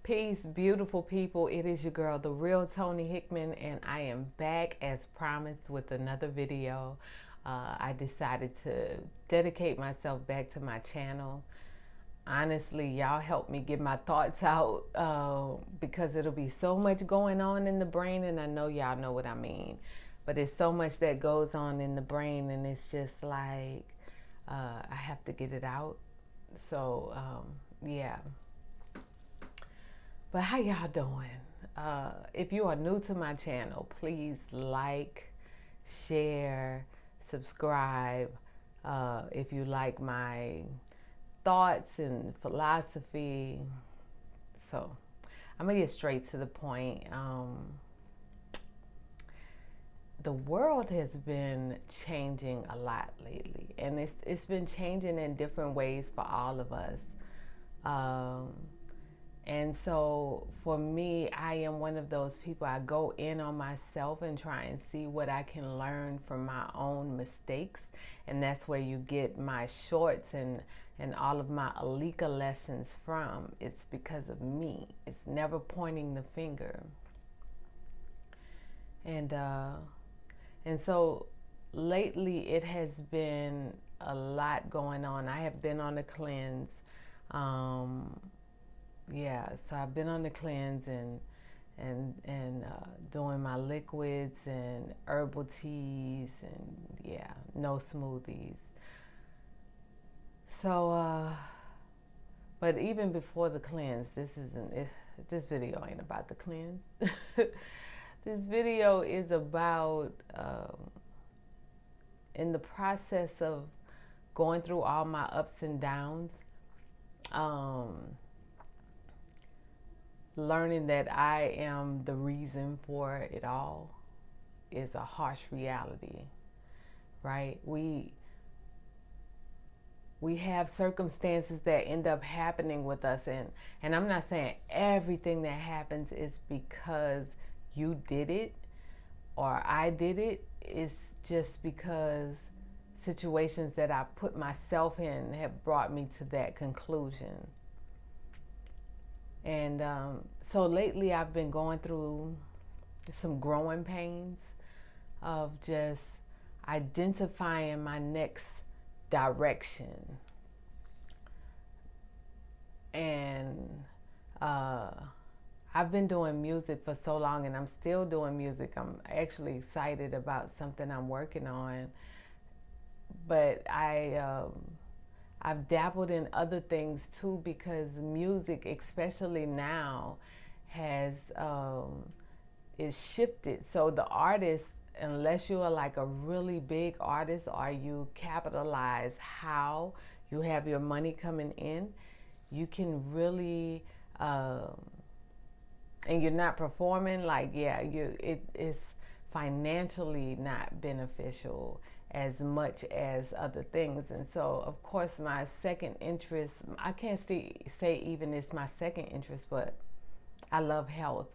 Peace, beautiful people. It is your girl, the real Tony Hickman, and I am back as promised with another video. I decided to dedicate myself back to my channel. Honestly, y'all help me get my thoughts out because it'll be so much going on in the brain, and I know y'all know what I mean. But there's so much that goes on in the brain, and it's just like I have to get it out. So, yeah. But how y'all doing? If you are new to my channel, please like, share, subscribe. If you like my thoughts and philosophy. So I'm gonna get straight to the point. The world has been changing a lot lately, and it's been changing in different ways for all of us. Um, And so for me, I am one of those people. I go in on myself and try and see what I can learn from my own mistakes. And that's where you get my shorts and all of my Alika lessons from. It's because of me. It's never pointing the finger. And and so lately it has been a lot going on. I have been on a cleanse. Um, yeah, so I've been on the cleanse and doing my liquids and herbal teas and yeah, no smoothies. So, but even before the cleanse, this video ain't about the cleanse. This video is about in the process of going through all my ups and downs. Um, Learning that I am the reason for it all is a harsh reality, right? We have circumstances that end up happening with us, and I'm not saying everything that happens is because you did it or I did it. It's just because situations that I put myself in have brought me to that conclusion. And so lately I've been going through some growing pains of just identifying my next direction. And uh, I've been doing music for so long, and I'm still doing music. I'm actually excited about something I'm working on. But I've dabbled in other things too, because music, especially now, has is shifted. So the artist, unless you are like a really big artist or you capitalize how you have your money coming in, you can really and you're not performing, like, yeah, it is financially not beneficial as much as other things. And so of course my second interest, I can't say even it's my second interest, but I love health.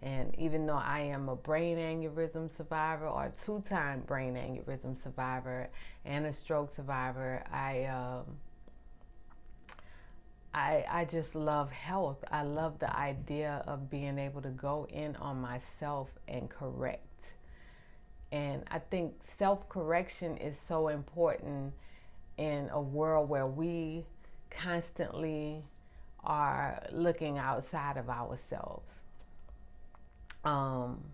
And even though I am a brain aneurysm survivor, or a two-time brain aneurysm survivor and a stroke survivor, I just love health. I love the idea of being able to go in on myself and correct. And I think self-correction is so important in a world where we constantly are looking outside of ourselves. Um,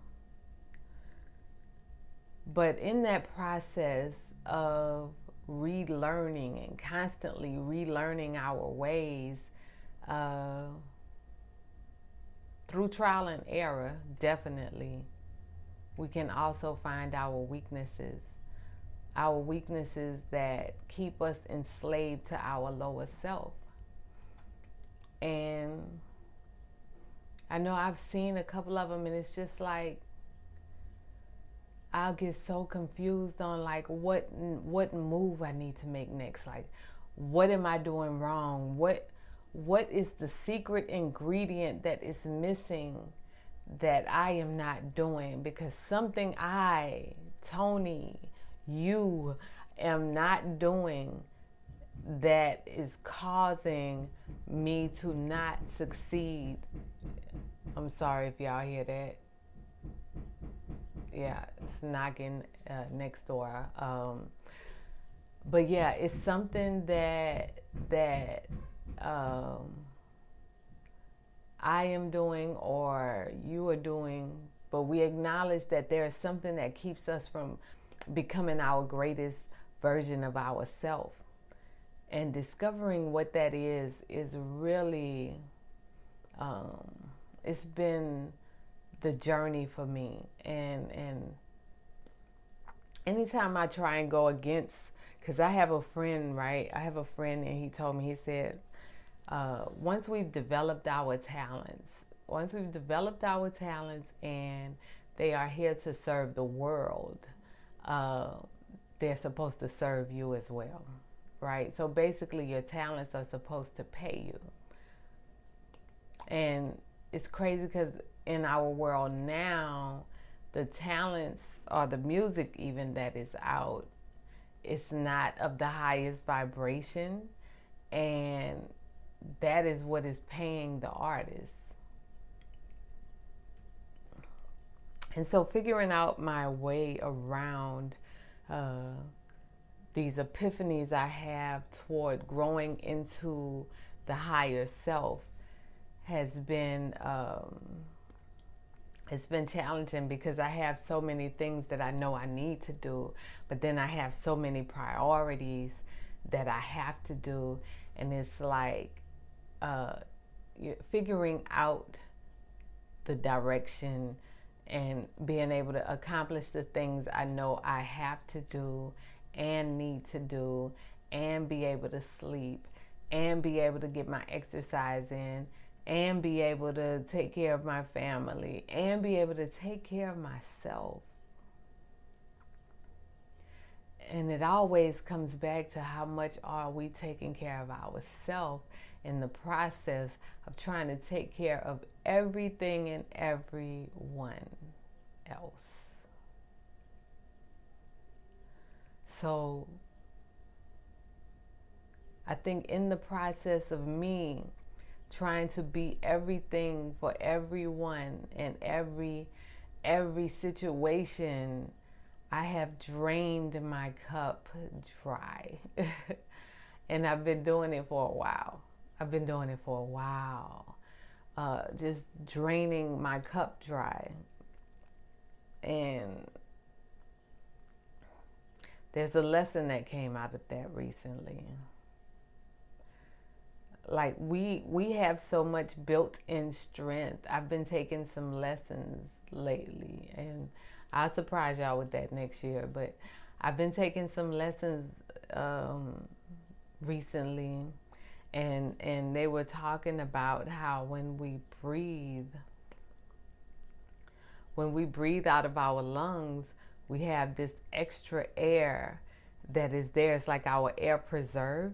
but in that process of relearning and constantly relearning our ways, uh, through trial and error, definitely, we can also find our weaknesses that keep us enslaved to our lower self. And I know I've seen a couple of them, and it's just like I'll get so confused on like what move I need to make next. Like, what am I doing wrong? What is the secret ingredient that is missing that I am not doing? Because something Tony, you am not doing that is causing me to not succeed. I'm sorry if y'all hear that. Yeah, it's knocking next door. But yeah, it's something that um, I am doing or you are doing, but we acknowledge that there is something that keeps us from becoming our greatest version of ourselves. And discovering what that is really, um, it's been the journey for me. And anytime I try and go against, because I have a friend, right? I have a friend, and he told me, he said, once we've developed our talents, and they are here to serve the world, uh, they're supposed to serve you as well, right? So basically, your talents are supposed to pay you. And it's crazy because in our world now, the talents or the music even that is out, it's not of the highest vibration, and that is what is paying the artist. And so figuring out my way around uh, these epiphanies I have toward growing into the higher self has been it's been challenging because I have so many things that I know I need to do, but then I have so many priorities that I have to do, and it's like uh, figuring out the direction and being able to accomplish the things I know I have to do and need to do, and be able to sleep, and be able to get my exercise in, and be able to take care of my family, and be able to take care of myself. And it always comes back to how much are we taking care of ourselves in the process of trying to take care of everything and everyone else. So I think in the process of me trying to be everything for everyone and every situation, I have drained my cup dry. And I've been doing it for a while. Just draining my cup dry. And there's a lesson that came out of that recently. Like we have so much built-in strength. I've been taking some lessons lately, and I'll surprise y'all with that next year. But I've been taking some lessons recently, and they were talking about how when we breathe out of our lungs, we have this extra air that is there. It's like our air preserve.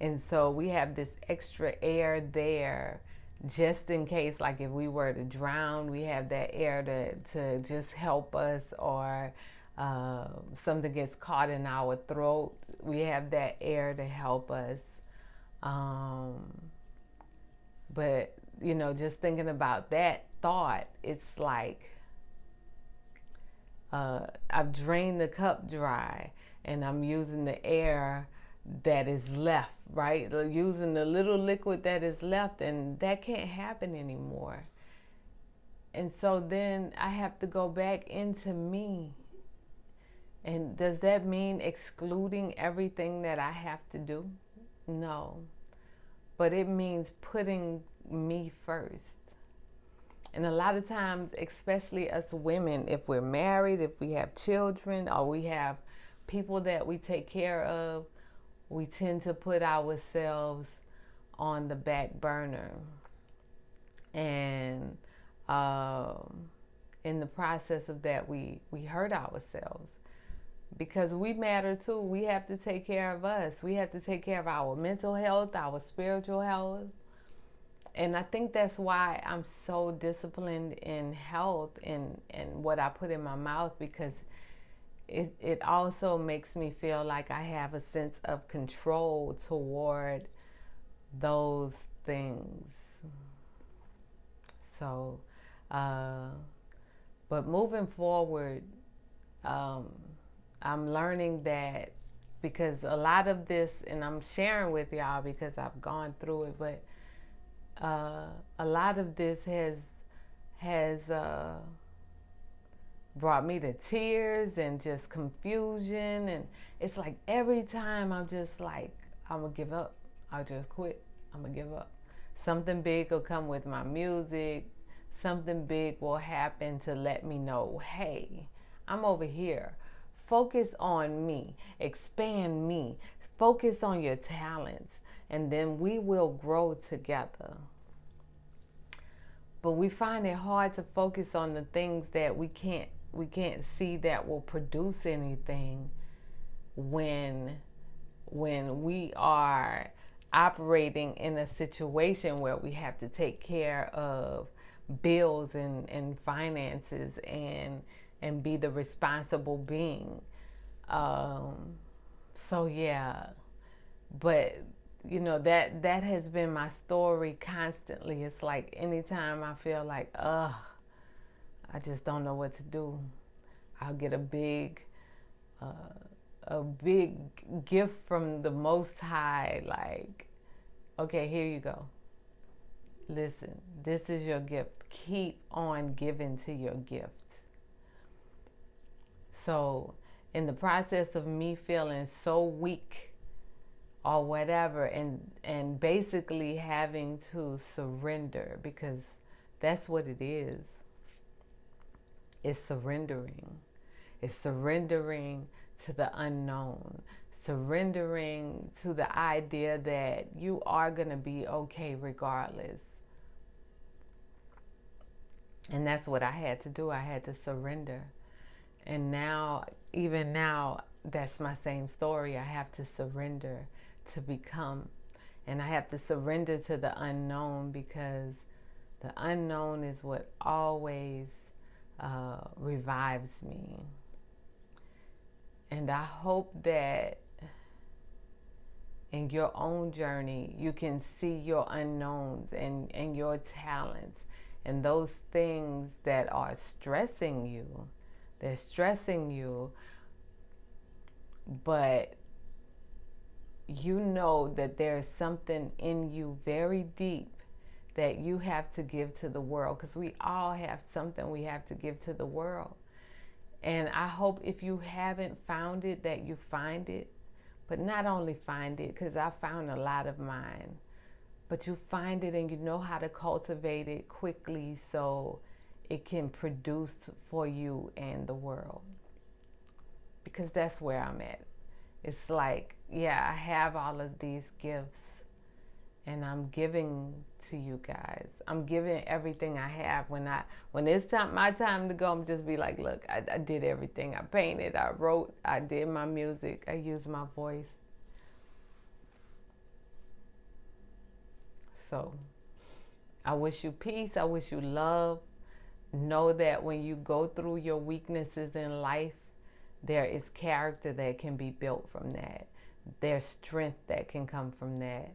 And so we have this extra air there just in case, like if we were to drown, we have that air to just help us, or something gets caught in our throat, we have that air to help us. But, just thinking about that thought, it's like I've drained the cup dry, and I'm using the air that is left, right? Using the little liquid that is left, and that can't happen anymore. And so then I have to go back into me. And does that mean excluding everything that I have to do? No. But it means putting me first. And a lot of times, especially us women, if we're married, if we have children, or we have people that we take care of, we tend to put ourselves on the back burner. And in the process of that, we hurt ourselves. Because we matter too. We have to take care of us. We have to take care of our mental health, our spiritual health. And I think that's why I'm so disciplined in health and what I put in my mouth, because it also makes me feel like I have a sense of control toward those things. So, uh, but moving forward, um, I'm learning that because a lot of this, and I'm sharing with y'all because I've gone through it, but a lot of this has brought me to tears and just confusion, and it's like every time I'm just like, I'm gonna give up, I'll just quit, I'm gonna give up. Something big will come with my music, something big will happen to let me know, hey, I'm over here. Focus on me, expand me, focus on your talents, and then we will grow together. But we find it hard to focus on the things that we can't see that will produce anything when we are operating in a situation where we have to take care of bills and finances and be the responsible being. Um, so yeah, but that has been my story constantly. It's like anytime I feel like I just don't know what to do, I'll get uh, a big gift from the Most High, like, okay, here you go, listen, this is your gift, keep on giving to your gift. So in the process of me feeling so weak or whatever, and basically having to surrender, because that's what it is. It's surrendering. It's surrendering to the unknown, surrendering to the idea that you are going to be okay regardless. And that's what I had to do. I had to surrender. And now, even now, that's my same story. I have to surrender to become. And I have to surrender to the unknown, because the unknown is what always revives me. And I hope that in your own journey, you can see your unknowns and your talents and those things that are stressing you. They're stressing you, but you know that there's something in you very deep that you have to give to the world, because we all have something we have to give to the world. And I hope if you haven't found it, that you find it. But not only find it, because I found a lot of mine, but you find it and you know how to cultivate it quickly so it can produce for you and the world. Because that's where I'm at. It's like, yeah, I have all of these gifts and I'm giving to you guys. I'm giving everything I have. When it's my time to go, I'm just be like, look, I did everything. I painted, I wrote, I did my music, I used my voice. So I wish you peace. I wish you love. Know that when you go through your weaknesses in life, there is character that can be built from that. There's strength that can come from that.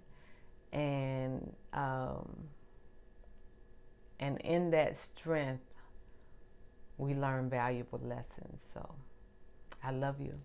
And in that strength, we learn valuable lessons. So I love you.